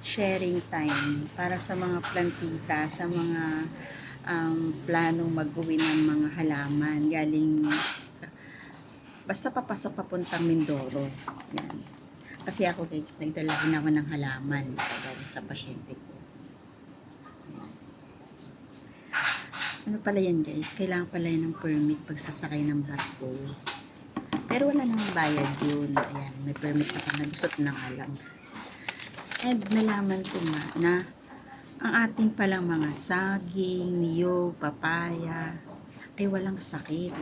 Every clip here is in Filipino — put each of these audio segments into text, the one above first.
sharing time para sa mga plantita, sa mga planong mag-uwi ng mga halaman galing basta papasok papuntang Mindoro. Yan. Kasi ako guys, nagdala din ako ng halaman galing sa pasyente ko. Yan. Ano pala yan guys? Kailangan pala yan ng permit pagsasakay ng barko. Pero wala namang bayad yun. Ayan, may permit na panagusot ng alam. And nalaman ko nga na ang ating palang mga saging, niyog, papaya ay walang sakit.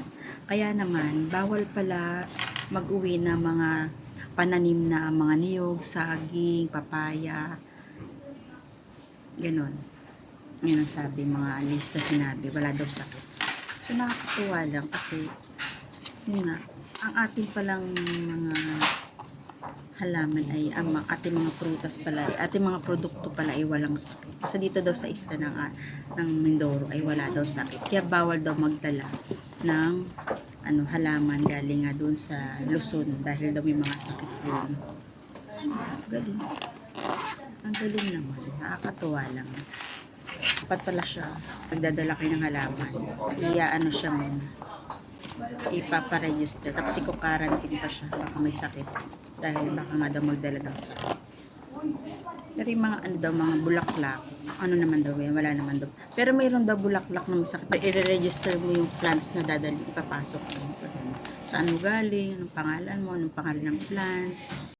Kaya naman, bawal pala mag-uwi na mga pananim na mga niyog, saging, papaya. Ganon. Yun ang sabi, mga lista sinabi, wala daw sakit. So nakakatuwa lang kasi yun nga, ang ating palang mga halaman ay ating mga prutas pala, ating mga produkto pala ay walang sakit. Kasi dito daw sa isla ng Mindoro ay wala daw sakit. Kaya bawal daw magdala ng halaman galing nga doon sa Luzon dahil daw may mga sakit doon. So, galing. Ang galing naman. Nakakatuwa lang. Dapat pala siya. Nagdadala kayo ng halaman. Ano siya muna. Ipaparegister. Tapos iko-quarantine pa siya. Baka may sakit. Dahil baka nga daw magdala ng sakit. Pero yung mga mga bulaklak, naman daw yan, wala naman daw. Pero mayroon daw bulaklak na may sakit. I-register mo yung plants na dadali, ipapasok mo. Saan mo galing, anong pangalan mo, anong pangalan ng plants.